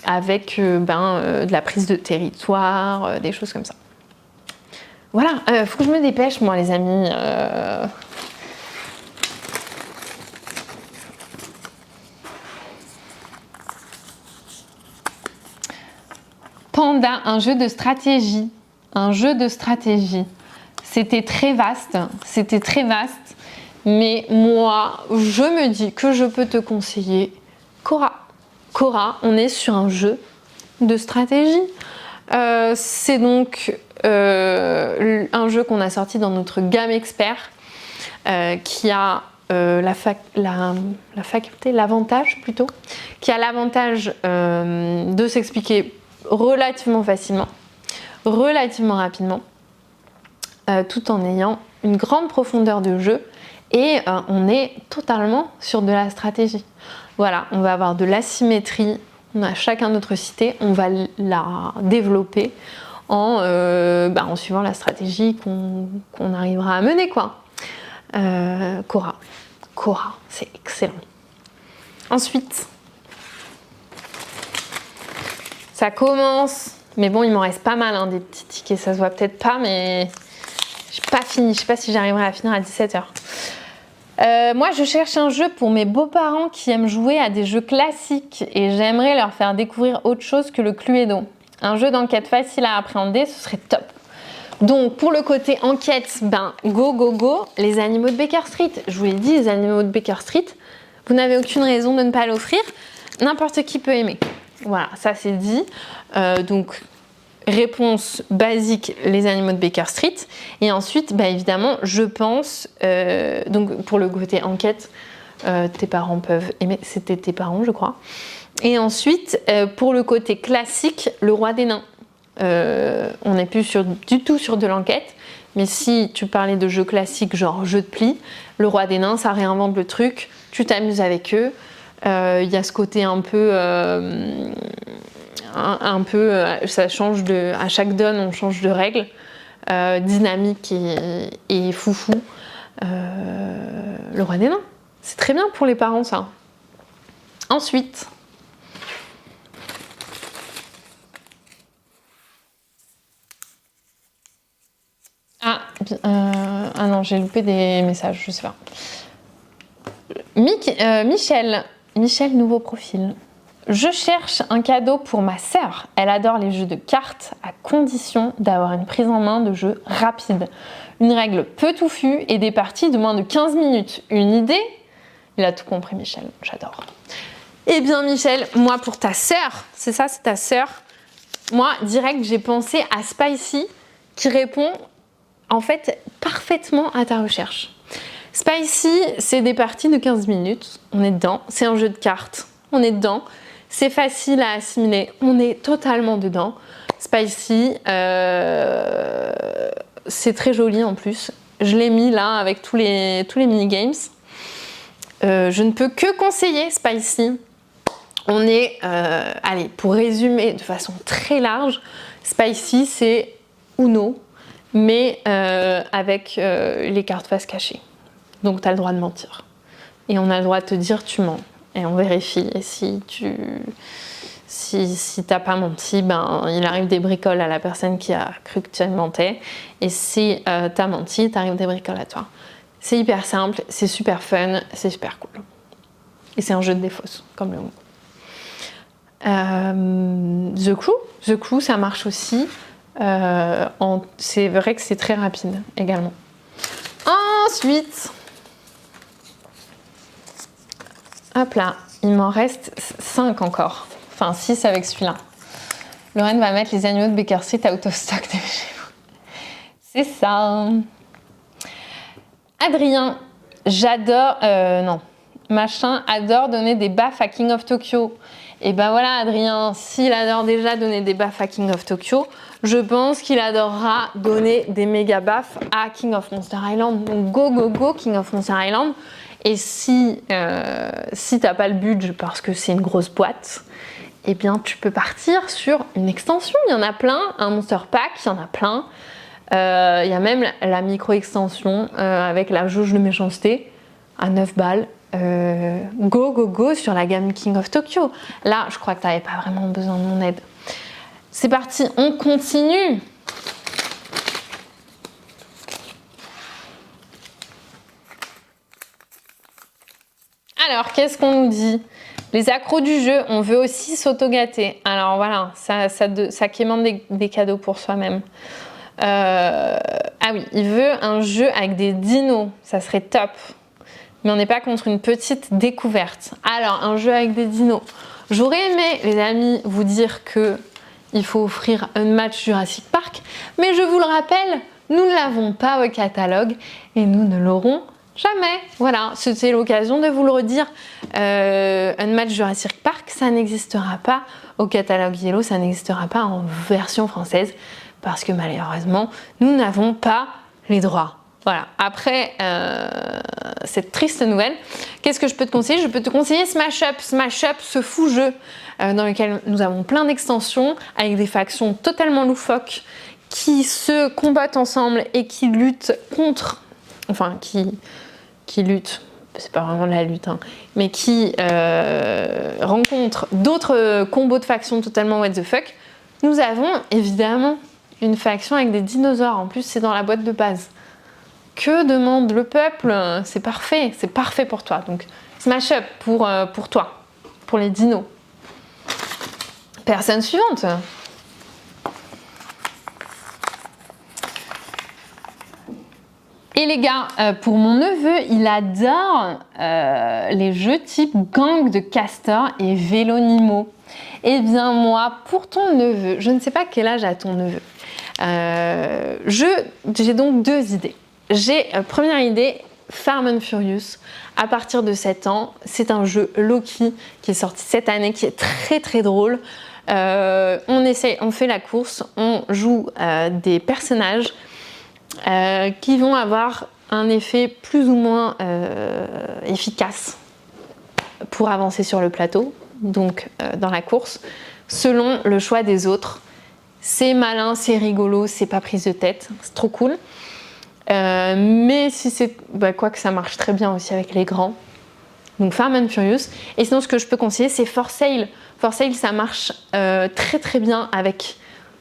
avec de la prise de territoire, des choses comme ça. Voilà, faut que je me dépêche, moi, les amis. Panda, un jeu de stratégie. Un jeu de stratégie. C'était très vaste. C'était très vaste. Mais moi, je me dis que je peux te conseiller Cora. Cora, on est sur un jeu de stratégie. C'est donc un jeu qu'on a sorti dans notre gamme expert qui a l'avantage plutôt, qui a l'avantage de s'expliquer relativement facilement, relativement rapidement, tout en ayant une grande profondeur de jeu et on est totalement sur de la stratégie. Voilà, on va avoir de l'asymétrie, on a chacun notre cité, on va la développer en suivant la stratégie qu'on arrivera à mener, quoi. Cora, c'est excellent. Ensuite, ça commence, mais bon, il m'en reste pas mal, hein, des petits tickets, ça se voit peut-être pas, mais j'ai pas fini, je sais pas si j'arriverai à finir à 17h. Moi, je cherche un jeu pour mes beaux-parents qui aiment jouer à des jeux classiques et j'aimerais leur faire découvrir autre chose que le Cluedo. Un jeu d'enquête facile à appréhender, ce serait top. Donc, pour le côté enquête, go, les animaux de Baker Street. Je vous l'ai dit, les animaux de Baker Street, vous n'avez aucune raison de ne pas l'offrir. N'importe qui peut aimer. Voilà, ça c'est dit. Donc, réponse basique, les animaux de Baker Street. Et ensuite, évidemment, je pense, donc pour le côté enquête, tes parents peuvent aimer, c'était tes parents, je crois. Et ensuite, pour le côté classique, le roi des nains. On n'est plus du tout sur de l'enquête, mais si tu parlais de jeux classiques, genre jeu de pli, le roi des nains, ça réinvente le truc, tu t'amuses avec eux. Il y a ce côté un peu, ça change à chaque donne, on change de règles, dynamique et foufou. Le roi des nains, c'est très bien pour les parents, ça. Ensuite, ah non, j'ai loupé des messages, je sais pas. Michel, nouveau profil. Je cherche un cadeau pour ma sœur. Elle adore les jeux de cartes à condition d'avoir une prise en main de jeu rapide. Une règle peu touffue et des parties de moins de 15 minutes. Une idée? Il a tout compris, Michel. J'adore. Eh bien, Michel, moi pour ta sœur, c'est ça, c'est ta sœur. Moi, direct, j'ai pensé à Spicy qui répond en fait parfaitement à ta recherche. Spicy, c'est des parties de 15 minutes. On est dedans. C'est un jeu de cartes. On est dedans. C'est facile à assimiler. On est totalement dedans. Spicy, c'est très joli en plus. Je l'ai mis là avec tous les mini-games. Je ne peux que conseiller Spicy. On est, allez, pour résumer de façon très large, Spicy, c'est Uno, mais avec les cartes face cachée. Donc tu as le droit de mentir. Et on a le droit de te dire tu mens. Et on vérifie. Et si t'as pas menti, il arrive des bricoles à la personne qui a cru que tu mentais. Et si t'as menti, t'arrive des bricoles à toi. C'est hyper simple, c'est super fun, c'est super cool. Et c'est un jeu de défausse, comme le mot. The Crew, ça marche aussi. C'est vrai que c'est très rapide également. Ensuite, hop là, il m'en reste 5 encore. Enfin 6 avec celui-là. Lorraine va mettre les animaux de Baker Street out of stock chez vous. C'est ça. Adrien, j'adore... non. Machin adore donner des baffes à King of Tokyo. Et ben voilà, Adrien, s'il adore déjà donner des baffes à King of Tokyo, je pense qu'il adorera donner des méga baffes à King of Monster Island. Donc go, King of Monster Island. Et si t'as pas le budget parce que c'est une grosse boîte, eh bien tu peux partir sur une extension. Il y en a plein, un Monster Pack, il y en a plein. Il y a même la micro-extension avec la jauge de méchanceté à 9 balles. Go sur la gamme King of Tokyo. Là, je crois que tu n'avais pas vraiment besoin de mon aide. C'est parti, on continue. Alors, qu'est-ce qu'on nous dit? Les accros du jeu, on veut aussi s'auto-gâter. Alors voilà, ça quémande des cadeaux pour soi-même. Ah oui, il veut un jeu avec des dinos, ça serait top. Mais on n'est pas contre une petite découverte. Alors, un jeu avec des dinos. J'aurais aimé, les amis, vous dire que il faut offrir un match Jurassic Park, mais je vous le rappelle, nous ne l'avons pas au catalogue et nous ne l'aurons jamais. Voilà, c'était l'occasion de vous le redire. Un match Jurassic Park, ça n'existera pas au catalogue Yellow, ça n'existera pas en version française, parce que malheureusement, nous n'avons pas les droits. Voilà, après cette triste nouvelle, qu'est-ce que je peux te conseiller? Je peux te conseiller Smash Up. Smash Up, ce fou jeu dans lequel nous avons plein d'extensions avec des factions totalement loufoques qui se combattent ensemble et qui luttent contre, enfin qui luttent, c'est pas vraiment de la lutte, hein, mais qui rencontrent d'autres combos de factions totalement what the fuck. Nous avons évidemment une faction avec des dinosaures, en plus c'est dans la boîte de base. Que demande le peuple? C'est parfait pour toi. Donc Smash Up pour toi, pour les dinos. Personne suivante. Et les gars, pour mon neveu, il adore les jeux type Gang de Castor et Vélo Nimo. Eh bien moi, pour ton neveu, je ne sais pas quel âge a ton neveu. J'ai donc deux idées. Première idée, Farm & Furious. À partir de 7 ans, c'est un jeu Loki qui est sorti cette année, qui est très très drôle. On fait la course, on joue des personnages qui vont avoir un effet plus ou moins efficace pour avancer sur le plateau, donc dans la course, selon le choix des autres. C'est malin, c'est rigolo, c'est pas prise de tête, c'est trop cool. Mais si c'est quoi que ça marche très bien aussi avec les grands, donc Farm & Furious. Et sinon ce que je peux conseiller, c'est For Sale. For Sale, ça marche très très bien avec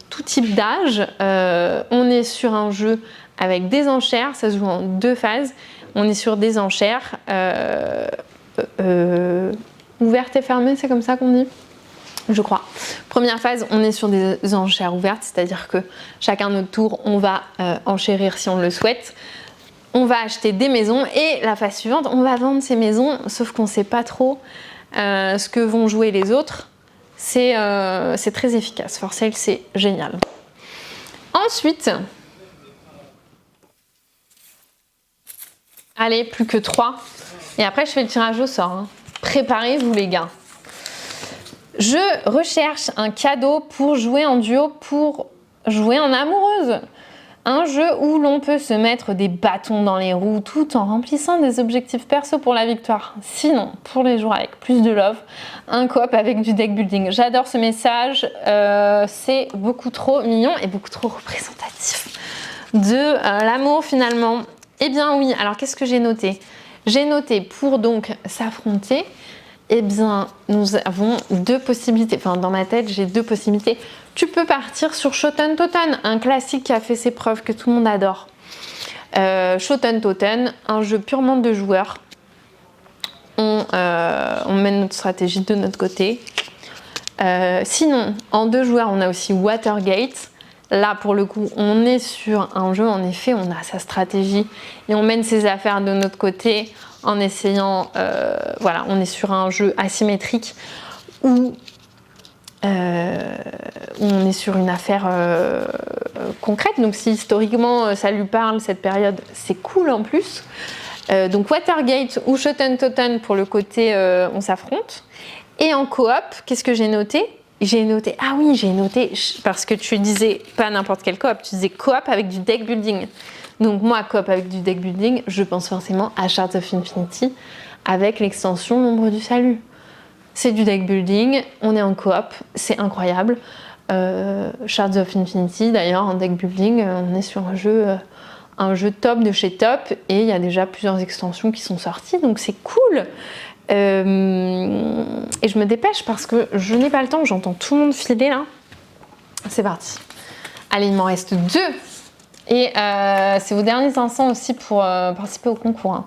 tout type d'âge. On est sur un jeu avec des enchères, ça se joue en 2 phases. On est sur des enchères ouvertes et fermées, c'est comme ça qu'on dit, je crois. Première phase, on est sur des enchères ouvertes, c'est-à-dire que chacun notre tour, on va enchérir si on le souhaite. On va acheter des maisons et la phase suivante, on va vendre ces maisons, sauf qu'on ne sait pas trop ce que vont jouer les autres. C'est très efficace. For Sale, c'est génial. Ensuite, allez, plus que 3. Et après, je fais le tirage au sort. Hein. Préparez-vous, les gars. Je recherche un cadeau pour jouer en duo, pour jouer en amoureuse. Un jeu où l'on peut se mettre des bâtons dans les roues tout en remplissant des objectifs perso pour la victoire. Sinon, pour les jours avec plus de love, un coop avec du deck building. J'adore ce message, c'est beaucoup trop mignon et beaucoup trop représentatif de l'amour finalement. Eh bien oui, alors qu'est-ce que j'ai noté? J'ai noté pour donc s'affronter, eh bien nous avons 2 possibilités, enfin dans ma tête j'ai 2 possibilités. Tu peux partir sur Shoten Toten, un classique qui a fait ses preuves, que tout le monde adore. Shoten Toten, un jeu purement de joueurs. On mène notre stratégie de notre côté. Sinon, en 2 joueurs, on a aussi Watergate. Là, pour le coup, on est sur un jeu, en effet, on a sa stratégie et on mène ses affaires de notre côté en essayant... voilà, on est sur un jeu asymétrique où on est sur une affaire concrète. Donc si historiquement ça lui parle, cette période, c'est cool en plus. Donc Watergate ou Shoten Toten pour le côté on s'affronte. Et en coop, qu'est-ce que j'ai noté? Ah oui, j'ai noté, parce que tu disais pas n'importe quel coop, tu disais coop avec du deck building. Donc moi, coop avec du deck building, je pense forcément à Shards of Infinity avec l'extension L'Ombre du Salut. C'est du deck building, on est en coop, c'est incroyable. Shards of Infinity, d'ailleurs, en deck building, on est sur un jeu top de chez Top, et il y a déjà plusieurs extensions qui sont sorties, donc c'est cool. Et je me dépêche parce que je n'ai pas le temps, j'entends tout le monde filer là. C'est parti. Allez, il m'en reste 2. Et c'est vos derniers instants aussi pour participer au concours. Hein.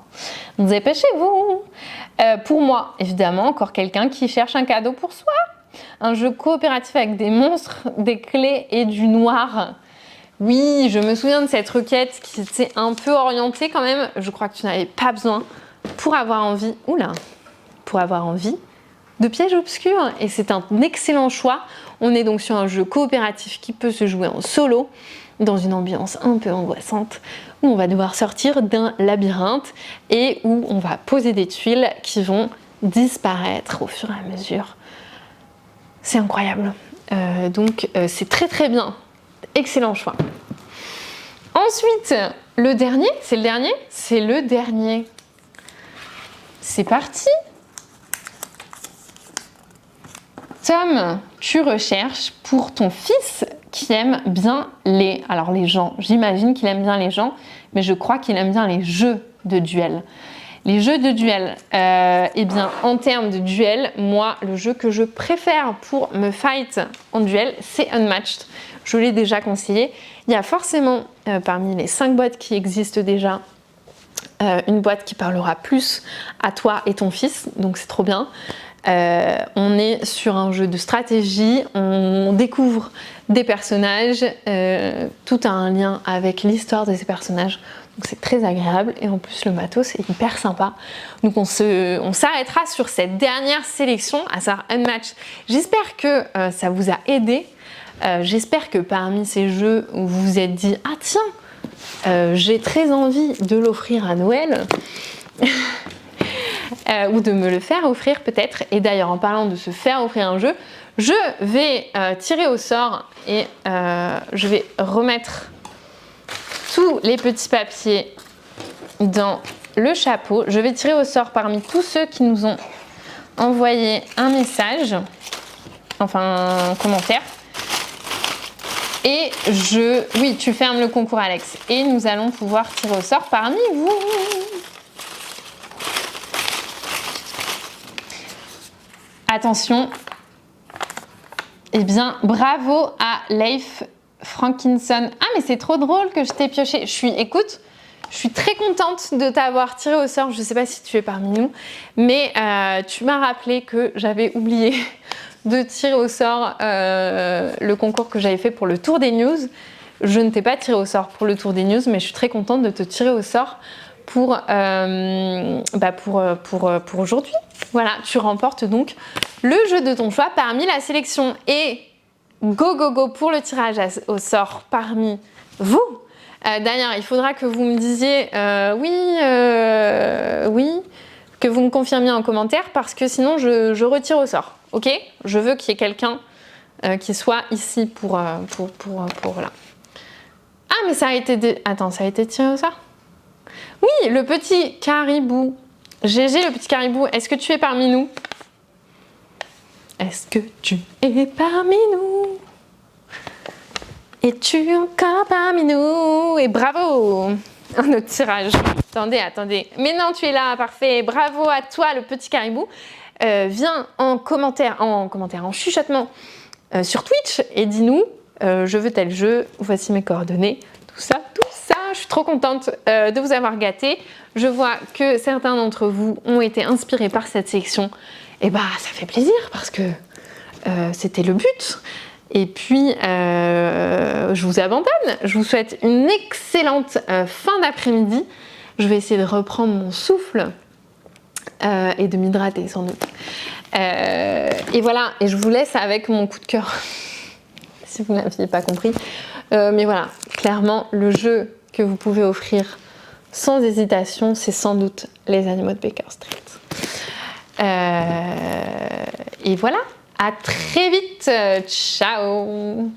Donc dépêchez-vous. Pour moi, évidemment, encore quelqu'un qui cherche un cadeau pour soi. Un jeu coopératif avec des monstres, des clés et du noir. Oui, je me souviens de cette requête qui était un peu orientée quand même. Je crois que tu n'avais pas besoin pour avoir envie. Oula, pour avoir envie de pièges obscurs. Et c'est un excellent choix. On est donc sur un jeu coopératif qui peut se jouer en solo, dans une ambiance un peu angoissante, où on va devoir sortir d'un labyrinthe et où on va poser des tuiles qui vont disparaître au fur et à mesure. C'est incroyable. Donc c'est très très bien. Excellent choix. Ensuite, le dernier, c'est le dernier? C'est le dernier. C'est parti. Tom, tu recherches pour ton fils qui aime bien alors les gens. J'imagine qu'il aime bien les gens, mais je crois qu'il aime bien les jeux de duel. Les jeux de duel, eh bien, en termes de duel, moi, le jeu que je préfère pour me fight en duel, c'est Unmatched. Je l'ai déjà conseillé. Il y a forcément, parmi les 5 boîtes qui existent déjà, une boîte qui parlera plus à toi et ton fils, donc c'est trop bien. On est sur un jeu de stratégie, on découvre des personnages, tout a un lien avec l'histoire de ces personnages, donc c'est très agréable et en plus le matos est hyper sympa. Donc on s'arrêtera sur cette dernière sélection, à savoir Unmatched. J'espère que ça vous a aidé, j'espère que parmi ces jeux où vous vous êtes dit « Ah tiens, j'ai très envie de l'offrir à Noël », ou de me le faire offrir peut-être. Et d'ailleurs, en parlant de se faire offrir un jeu, je vais tirer au sort et je vais remettre tous les petits papiers dans le chapeau. Je vais tirer au sort parmi tous ceux qui nous ont envoyé un message, enfin un commentaire. Et oui, tu fermes le concours, Alex. Et nous allons pouvoir tirer au sort parmi vous. Attention, eh bien, bravo à Leif Frankinson. Ah, mais c'est trop drôle que je t'ai pioché. Écoute, je suis très contente de t'avoir tiré au sort. Je ne sais pas si tu es parmi nous, mais tu m'as rappelé que j'avais oublié de tirer au sort le concours que j'avais fait pour le Tour des News. Je ne t'ai pas tiré au sort pour le Tour des News, mais je suis très contente de te tirer au sort pour aujourd'hui. Voilà, tu remportes donc le jeu de ton choix parmi la sélection. Et go go go pour le tirage au sort parmi vous. D'ailleurs, il faudra que vous me disiez oui, que vous me confirmiez en commentaire parce que sinon je retire au sort. Ok? Je veux qu'il y ait quelqu'un qui soit ici pour là. Ah, mais ça a été Attends, ça a été tiré au sort? Oui, le petit caribou. GG, le petit caribou, est-ce que tu es parmi nous? Est-ce que tu es parmi nous? Es-tu encore parmi nous? Et bravo! Un autre tirage. Attendez. Mais non, tu es là, parfait. Bravo à toi, le petit caribou. Viens en commentaire, en chuchotement sur Twitch et dis-nous, je veux tel jeu, voici mes coordonnées, tout ça. Je suis trop contente de vous avoir gâté. Je vois que certains d'entre vous ont été inspirés par cette sélection. Et bah, ça fait plaisir parce que c'était le but. Et puis, je vous abandonne. Je vous souhaite une excellente fin d'après-midi. Je vais essayer de reprendre mon souffle et de m'hydrater sans doute. Et voilà, et je vous laisse avec mon coup de cœur, si vous n'aviez pas compris. Mais voilà, clairement, le jeu que vous pouvez offrir sans hésitation, c'est sans doute Les Animaux de Baker Street. Et voilà, à très vite, ciao!